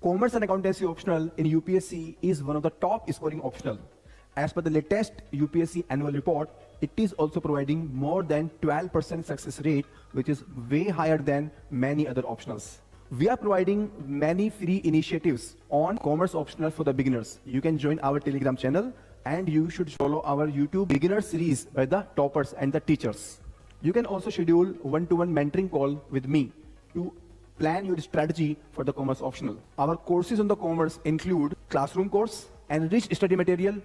Commerce and accountancy optional in UPSC is one of the top scoring optional. As per the latest UPSC annual report, it is also providing more than 12% success rate, which is way higher than many other optionals. We are providing many free initiatives on commerce optional for the beginners. You can join our Telegram channel and you should follow our YouTube beginner series by the toppers and the teachers. You can also schedule one-to-one mentoring call with me to plan your strategy for the commerce optional. Our courses on the commerce include classroom course, enriched study material,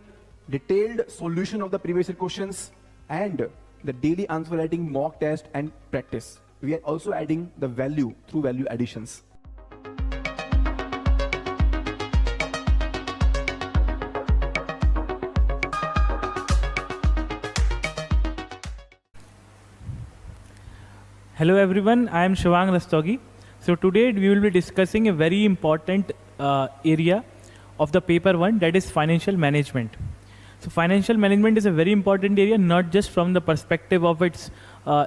detailed solution of the previous year questions, and the daily answer writing mock test and practice. We are also adding the value through value additions. Hello everyone, I am Shivang Rastogi. So today we will be discussing a very important area of the paper 1, that is financial management. So financial management is a very important area, not just from the perspective of its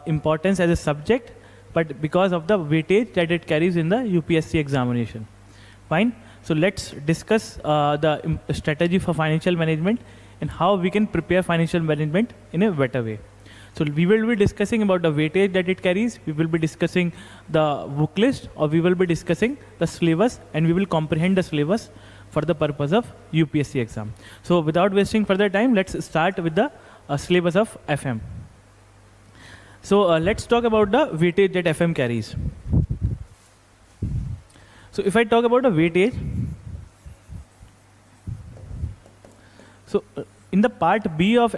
importance as a subject, but because of the weightage that it carries in the UPSC examination. Fine. So let's discuss the strategy for financial management and how we can prepare financial management in a better way. So we will be discussing about the weightage that it carries, we will be discussing the book list, or we will be discussing the syllabus, and we will comprehend the syllabus for the purpose of UPSC exam. So without wasting further time, let's start with the syllabus of FM. So let's talk about the weightage that FM carries. So if I talk about the weightage, so in the part B of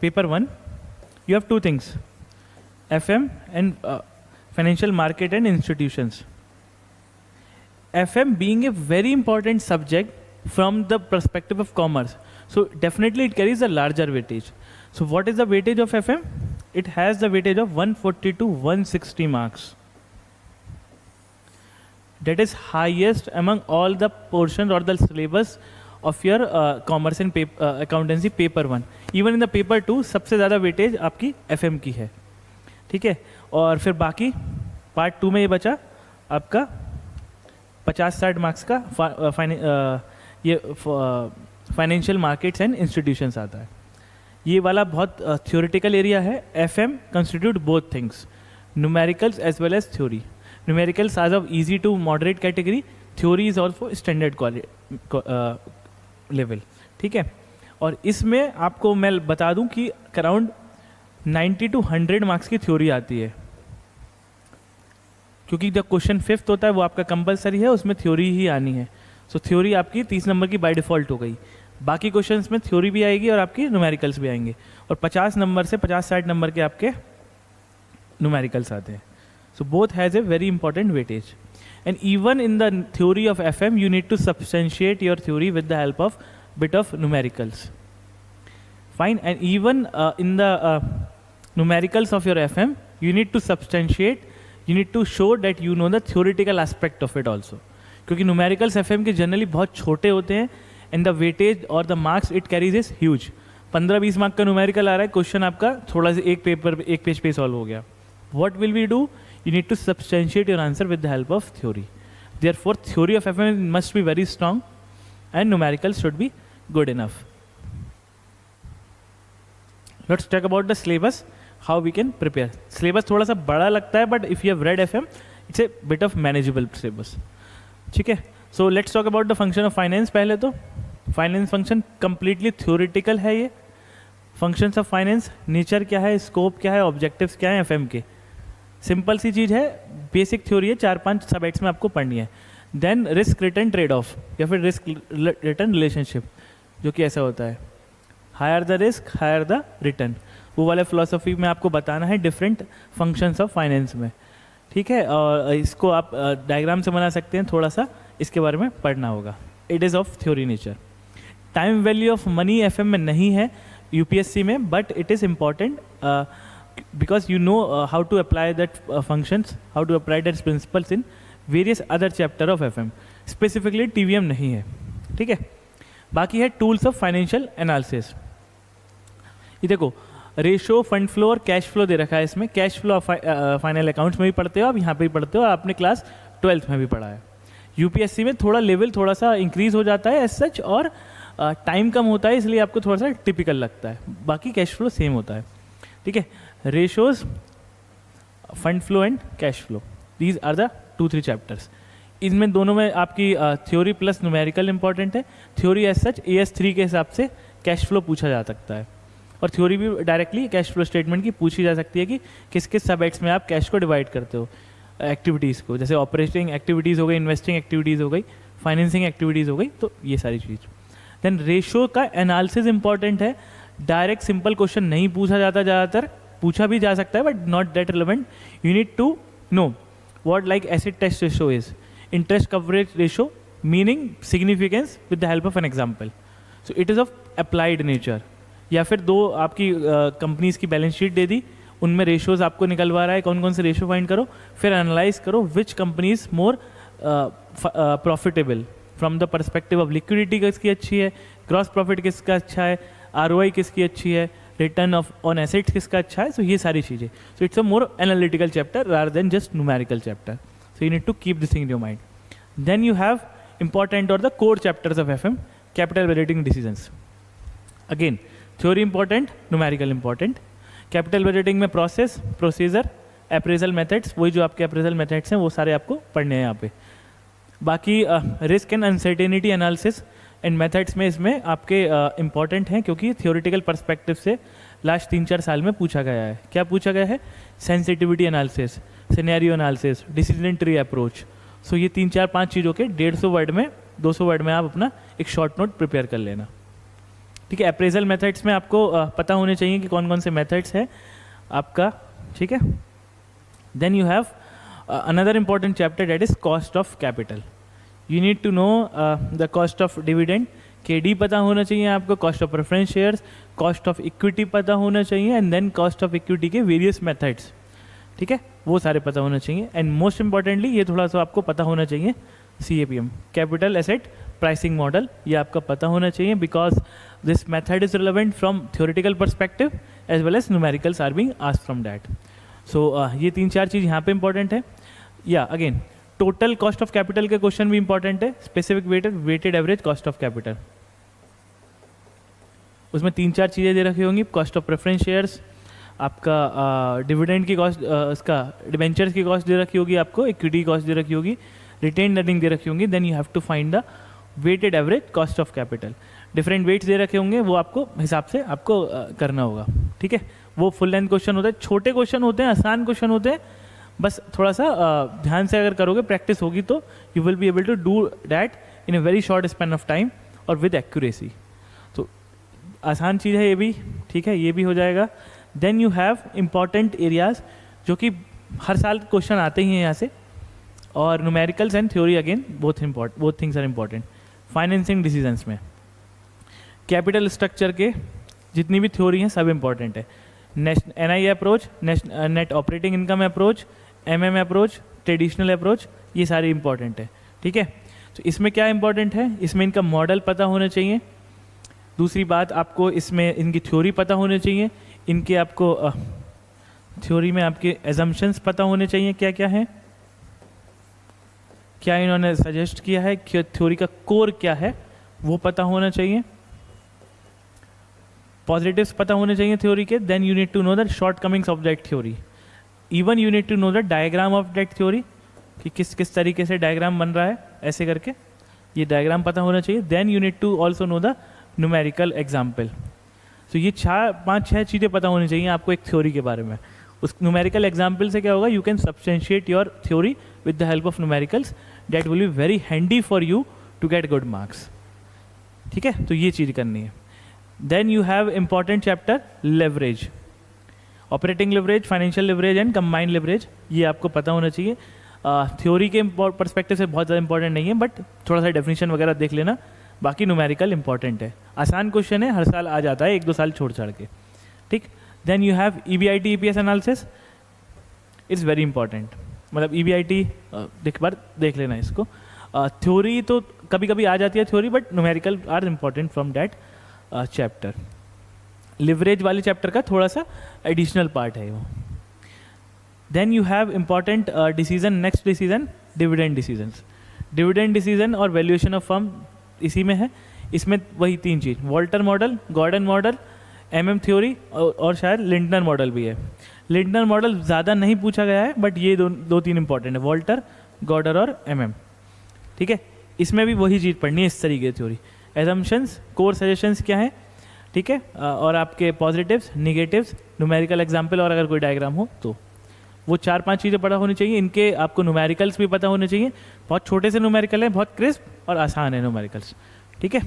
paper 1, you have two things, FM and financial market and institutions. FM being a very important subject from the perspective of commerce, so definitely it carries a larger weightage. So what is the weightage of FM? It has the weightage of 140 to 160 marks. That is highest among all the portions or the syllabus of your commerce and accountancy paper 1. Even in the paper 2 सबसे ज़्यादा weightage आपकी FM की है, ठीक है. और फिर बाकी पार्ट 2 में ये बचा आपका 50-60 मार्क्स का ये फाइनेंशियल मार्केट्स एंड इंस्टीट्यूशंस आता है. ये वाला बहुत थ्योरेटिकल एरिया है. FM constitute both things, numericals as well as theory. Numericals are of easy to moderate category, theory is also standard level, ठीक है. और इसमें आपको मैं बता दूं कि अराउंड 90 to 100 मार्क्स की थ्योरी आती है, क्योंकि जब क्वेश्चन 5th होता है वो आपका कंपलसरी है, उसमें थ्योरी ही आनी है. सो थ्योरी आपकी 30 नंबर की बाय डिफ़ॉल्ट हो गई. बाकी क्वेश्चंस में थ्योरी भी आएगी और आपकी न्यूमेरिकल्स भी आएंगे, और 50 नंबर से 50-60 नंबर के आपके न्यूमेरिकल्स आते हैं. So both has a very important weightage. And even in the theory of FM, you need to substantiate your theory with the help of bit of numericals. Fine. And even in the numericals of your FM, you need to substantiate, you need to show that you know the theoretical aspect of it also. क्योंकि numericals FM के generally बहुत छोटे होते हैं, and the weightage or the marks it carries is huge. 15-20 mark का numerical आ रहा है, question आपका थोड़ा सा एक पेज पे सॉल्व हो गया. What will we do? You need to substantiate your answer with the help of theory. Therefore, theory of FM must be very strong and numericals should be good enough. Let's talk about the syllabus, how we can prepare. Syllabus थोड़ा सा बड़ा लगता है, but if you have read FM, it's a bit of manageable syllabus. ठीक है. So let's talk about the function of finance. पहले तो finance function completely theoretical है ये. Functions of finance, nature क्या है, scope क्या है, objectives क्या है FM के. सिंपल सी चीज़ है, बेसिक थ्योरी है, 4-5 सबजेक्ट्स में आपको पढ़नी है. Then risk return trade off या फिर रिस्क रिटर्न रिलेशनशिप, जो कि ऐसा होता है higher the risk higher the return, वो वाले फिलोसफी में आपको बताना है डिफरेंट फंक्शंस ऑफ फाइनेंस में, ठीक है. और इसको आप डायग्राम से बना सकते हैं, थोड़ा सा इसके बारे में पढ़ना होगा. It is of theory nature. Time value of money FM में नहीं है UPSC में, but it is important because you know how to apply that functions, how to apply that principles in various other chapter of FM. Specifically TVM नहीं है, ठीक है. बाकी है tools of financial analysis. ये देखो रेशो, फंड फ्लो और cash flow दे रखा है इसमें. कैश फ्लो फाइनल अकाउंट्स में भी पढ़ते हो आप, यहाँ पे भी पढ़ते हो, आपने क्लास 12th में भी पढ़ा है. यूपीएससी में थोड़ा लेवल थोड़ा सा इंक्रीज हो जाता है एज सच, और टाइम कम होता है इसलिए आपको थोड़ा सा टिपिकल लगता है, बाकी कैश फ्लो सेम होता है, ठीक है। Ratios, fund flow and cash flow, these are the 2-3 chapters. इनमें दोनों में आपकी थ्योरी प्लस न्यूमेरिकल इंपॉर्टेंट है। थ्योरी एज सच AS3 के हिसाब से कैश फ्लो पूछा जा सकता है, और थ्योरी भी डायरेक्टली कैश फ्लो स्टेटमेंट की पूछी जा सकती है कि किस किस सब हेड्स में आप कैश को डिवाइड करते हो एक्टिविटीज़ को, जैसे ऑपरेटिंग एक्टिविटीज़ हो गई, इन्वेस्टिंग एक्टिविटीज़ हो गई, फाइनेंसिंग एक्टिविटीज़ हो गई, तो ये सारी चीज़। देन रेशो का एनालिसिस इंपॉर्टेंट है। डायरेक्ट सिंपल क्वेश्चन नहीं पूछा जाता, ज़्यादातर पूछा भी जा सकता है but not that relevant. You need to know what like acid test ratio is, interest coverage ratio, meaning significance with the help of an example. So it is of applied nature. या फिर दो आपकी companies की balance sheet दे दी, उनमें ratios आपको निकलवा रहा है, कौन कौन से रेशो फाइंड करो, फिर एनालाइज करो which company is more profitable from the perspective of liquidity किसकी अच्छी है, ग्रॉस प्रॉफिट किसका अच्छा है, ROI किसकी अच्छी है, रिटर्न ऑफ ऑन एसेट्स किसका अच्छा है। सो ये सारी चीज़ें, so it's a more analytical chapter rather than just numerical chapter. So you need to keep this thing in your mind. Then you have important और the core chapters of FM, capital budgeting decisions. Again theory important, numerical important. Capital budgeting में process, procedure, appraisal methods, वही जो आपके appraisal methods हैं वो सारे आपको पढ़ने हैं यहाँ पे। बाकी risk and uncertainty analysis and methods में इसमें आपके इंपॉर्टेंट हैं, क्योंकि थियोरेटिकल पर्सपेक्टिव से लास्ट 3-4 साल में पूछा गया है। क्या पूछा गया है? Sensitivity analysis, scenario analysis, decision tree approach. So ये 3-4-5 चीज़ों के 150 वर्ड में, 200 वर्ड में आप अपना एक शॉर्ट नोट प्रिपेयर कर लेना, ठीक है। अप्रेजल मेथड्स में आपको पता होने चाहिए कि कौन कौन से मेथड्स है आपका, ठीक है। Then you have another important chapter, that is cost of capital. You need to know the cost of dividend, KD पता होना चाहिए आपको, cost of preference shares, cost of equity पता होना चाहिए, and then cost of equity के various methods, ठीक है, वो सारे पता होना चाहिए। and most importantly ये थोड़ा सा आपको पता होना चाहिए CAPM, capital asset pricing model, ये आपका पता होना चाहिए, because this method is relevant from theoretical perspective as well as numericals are being asked from that. सो ये 3-4 चीज़ यहाँ पे इंपॉर्टेंट है। या again total cost of capital के क्वेश्चन भी इंपॉर्टेंट है। Specific weighted average cost of capital, उसमें 3-4 चीज़ें दे रखी होंगी। कॉस्ट ऑफ प्रेफरेंस शेयर्स, आपका डिविडेंड की कॉस्ट, उसका डिबेंचर्स की कॉस्ट दे रखी होगी आपको, इक्विटी कॉस्ट दे रखी होगी, रिटेन अर्निंग दे रखी होंगी। Then you have to find the weighted average cost of capital. Different weights दे रखे होंगे, वो आपको हिसाब से आपको करना होगा, ठीक है। वो फुल लेंथ क्वेश्चन होता है, छोटे क्वेश्चन होते हैं, आसान क्वेश्चन होते हैं, बस थोड़ा सा ध्यान से अगर करोगे, प्रैक्टिस होगी तो you will be able to do that in a very short span of time और विद एक्यूरेसी। तो आसान चीज़ है ये भी, ठीक है, ये भी हो जाएगा। Then you have important areas जो कि हर साल क्वेश्चन आते ही हैं यहाँ से, और numericals and theory again both things are important. Financing decisions में कैपिटल स्ट्रक्चर के जितनी भी थ्योरी हैं सब इंपॉर्टेंट है। NI approach, net operating income approach, MM approach, traditional approach, ये सारे इंपॉर्टेंट है, ठीक है। तो इसमें क्या इंपॉर्टेंट है, इसमें इनका मॉडल पता होना चाहिए। दूसरी बात, आपको इसमें इनकी थ्योरी पता होनी चाहिए, इनके आपको थ्योरी में आपके एजम्पशंस पता होने चाहिए, क्या क्या है, क्या इन्होंने सजेस्ट किया है, थ्योरी का कोर क्या है वो पता होना चाहिए। पॉजिटिव्स पता होने चाहिए थ्योरी के। Then you need to know the shortcomings of that theory, even you need to know the diagram of that theory, कि किस किस तरीके से डायग्राम बन रहा है, ऐसे करके ये डायग्राम पता होना चाहिए। Then you need to also know the numerical example. तो ये 5-6 चीज़ें पता होनी चाहिए आपको एक थ्योरी के बारे में। उस न्यूमेरिकल एग्जाम्पल से क्या होगा, you can substantiate your theory with the help of numericals, that will be very handy for you to get good marks, ठीक है। तो ये चीज़ करनी है। Then you have important chapter leverage, operating leverage, financial leverage and combined leverage, ये आपको पता होना चाहिए। थ्योरी के परस्पेक्टिव से बहुत ज़्यादा इंपॉर्टेंट नहीं है, बट थोड़ा सा डेफिनेशन वगैरह देख लेना। बाकी न्यूमेरिकल इंपॉर्टेंट है, आसान क्वेश्चन है, हर साल आ जाता है, 1-2 साल छोड़ छाड़ के, ठीक। Then you have EBIT EPS analysis, it's very important. मतलब EBIT बार देख लेना इसको। थ्योरी तो कभी कभी आ जाती है theory, but numerical are important from that chapter. Leverage वाले चैप्टर का थोड़ा सा एडिशनल पार्ट है वो। Then you have important decision, next decision dividend decisions. Dividend decision और वैल्यूएशन ऑफ फर्म इसी में है। इसमें वही तीन चीज़, Walter model, Gordon model, MM theory और शायद लिंटनर मॉडल भी है। लिंटनर मॉडल ज़्यादा नहीं पूछा गया है, बट ये दो तीन इंपॉर्टेंट है, वॉल्टर, गॉर्डर और एमएम। ठीक है, इसमें भी वही चीज़ पढ़नी है, इस तरीके की थ्योरी। एजम्पशंस, कोर सजेशंस क्या है, ठीक है, और आपके पॉजिटिव्स, निगेटिव्स, न्यूमेरिकल एग्जाम्पल और अगर कोई डायग्राम हो तो वो 4-5 चीज़ें पता होनी चाहिए। इनके आपको न्यूमेरिकल्स भी पता होने चाहिए। बहुत छोटे से न्यूमेरिकल हैं, बहुत क्रिस्प और आसान है न्यूमेरिकल्स। ठीक है,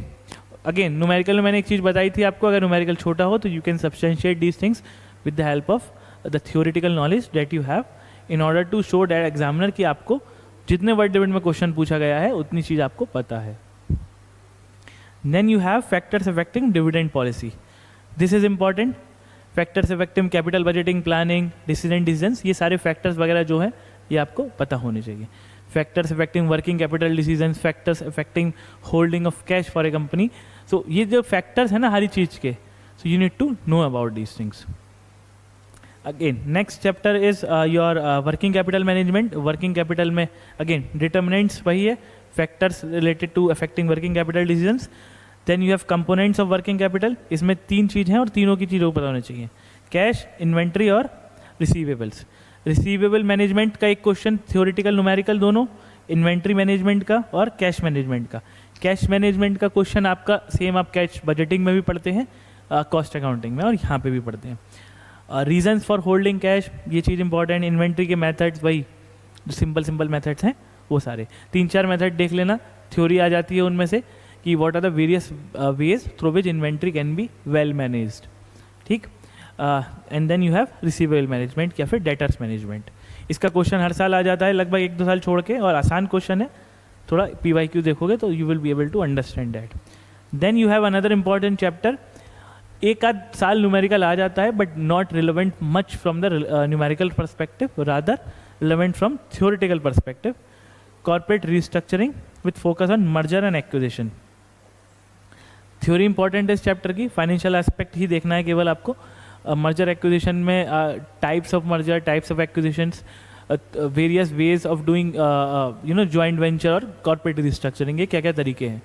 अगेन न्यूमेरिकल में मैंने एक चीज़ बताई थी आपको, अगर न्यूमेरिकल छोटा हो तो you can substantiate these things with the help of the theoretical knowledge that you have in order to show that examiner कि आपको जितने वर्ड लिमिट में क्वेश्चन पूछा गया है उतनी चीज़ आपको पता है। Then you have factors affecting dividend policy. This is important. Factors affecting capital budgeting, planning, decisions, ये सारे फैक्टर्स वगैरह जो है ये आपको पता होने चाहिए। Factors affecting working capital decisions, factors affecting holding of cash for a company. So ये जो फैक्टर्स है ना हर चीज़ के, so you need to know about these things. Again next chapter is your working capital management. Working capital में again determinants वही है, factors related to affecting working capital decisions. Then you have components of working capital. इसमें 3 चीज़ हैं और तीनों की चीज़ों को पता होनी चाहिए, कैश, इन्वेंट्री और रिसीवेबल्स। रिसीवेबल मैनेजमेंट का एक क्वेश्चन, थ्योरेटिकल न्यूमेरिकल दोनों, इन्वेंट्री मैनेजमेंट का और कैश मैनेजमेंट का। कैश मैनेजमेंट का क्वेश्चन आपका सेम आप कैश बजटिंग में भी पढ़ते हैं, कॉस्ट अकाउंटिंग में, और यहाँ पे भी पढ़ते हैं। रीजंस फॉर होल्डिंग कैश, ये चीज़ इंपॉर्टेंट। इन्वेंट्री के मेथड्स, वही जो सिंपल मेथड्स हैं वो सारे 3-4 मेथड देख लेना, थ्योरी आ जाती है उनमें से कि what are the various ways through which inventory can be well managed. ठीक, and then you have receivable management या फिर डेटर्स मैनेजमेंट। इसका क्वेश्चन हर साल आ जाता है लगभग 1-2 साल छोड़ के, और आसान क्वेश्चन है, थोड़ा PYQ देखोगे तो you will be able to understand that. Then you have another important chapter, एक आध साल न्यूमेरिकल आ जाता है but not relevant much from the numerical perspective, rather relevant from theoretical perspective. Corporate restructuring with focus on merger and acquisition. Theory important है इस chapter की, financial aspect ही देखना है केवल आपको। मर्जर एक्विजिशन में types of merger, types of acquisitions, various ways of doing joint venture और corporate restructuring, ये क्या क्या तरीके हैं,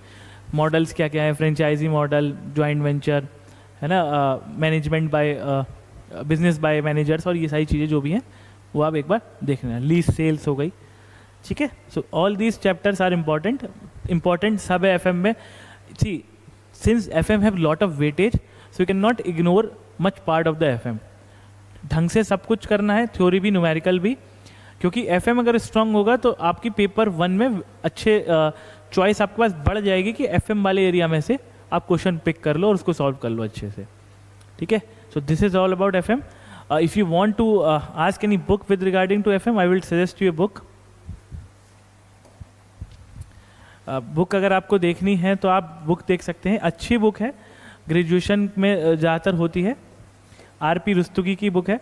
मॉडल्स क्या क्या है, फ्रेंचाइजी मॉडल, जॉइंट वेंचर, है ना, management by business by managers, और ये सारी चीज़ें जो भी हैं वो आप एक बार देख लेना। लीज सेल्स हो गई, ठीक है। So all these chapters are important सब है FM में। See since FM have lot of weightage, so you can not ignore much part of the FM। ढंग से सब कुछ करना है, थ्योरी भी न्यूमेरिकल भी, क्योंकि FM अगर स्ट्रांग होगा तो आपकी पेपर 1 में अच्छे चॉइस आपके पास बढ़ जाएगी कि FM वाले एरिया में से आप क्वेश्चन पिक कर लो और उसको सॉल्व कर लो अच्छे से, ठीक है। So this is all about FM. If you want to ask any book with regarding to FM, I will suggest you a book. Book अगर आपको देखनी है तो आप बुक देख सकते हैं, अच्छी बुक है, ग्रेजुएशन में ज़्यादातर होती है। RP रुस्तुगी की बुक है,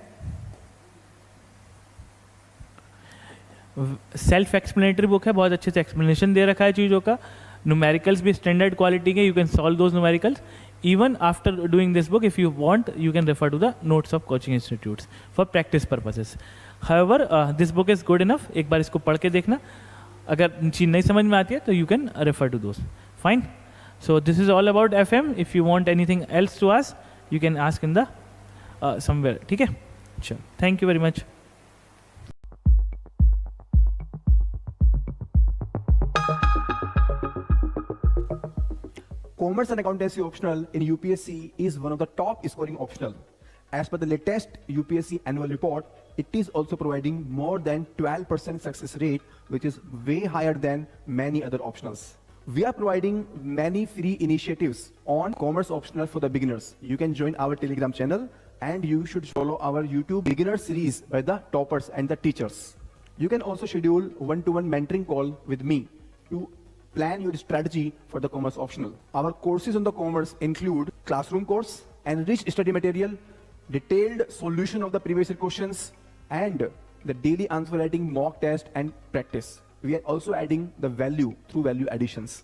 सेल्फ एक्सप्लेनेटरी बुक है, बहुत अच्छे से एक्सप्लेनेशन दे रखा है चीज़ों का। न्यूमेरिकल्स भी स्टैंडर्ड क्वालिटी के, you can solve those numericals. Even after doing this book, if you want, you can refer to the notes of coaching institutes for practice purposes. However, this book is good enough. एक बार इसको पढ़ के देखना, अगर चीज़ नहीं समझ में आती है तो you can refer to those. Fine. So this is all about FM. If you want anything else to ask, you can ask in the somewhere. ठीक है? Sure. Thank you very much. Commerce and accountancy optional in UPSC is one of the top scoring optional. As per the latest UPSC annual report, it is also providing more than 12% success rate, which is way higher than many other optionals. We are providing many free initiatives on commerce optional for the beginners. You can join our Telegram channel and you should follow our YouTube beginner series by the toppers and the teachers. You can also schedule one-to-one mentoring call with me to plan your strategy for the commerce optional. Our courses on the commerce include classroom course, enriched study material, detailed solution of the previous year questions, and the daily answer writing mock test and practice. We are also adding the value through value additions.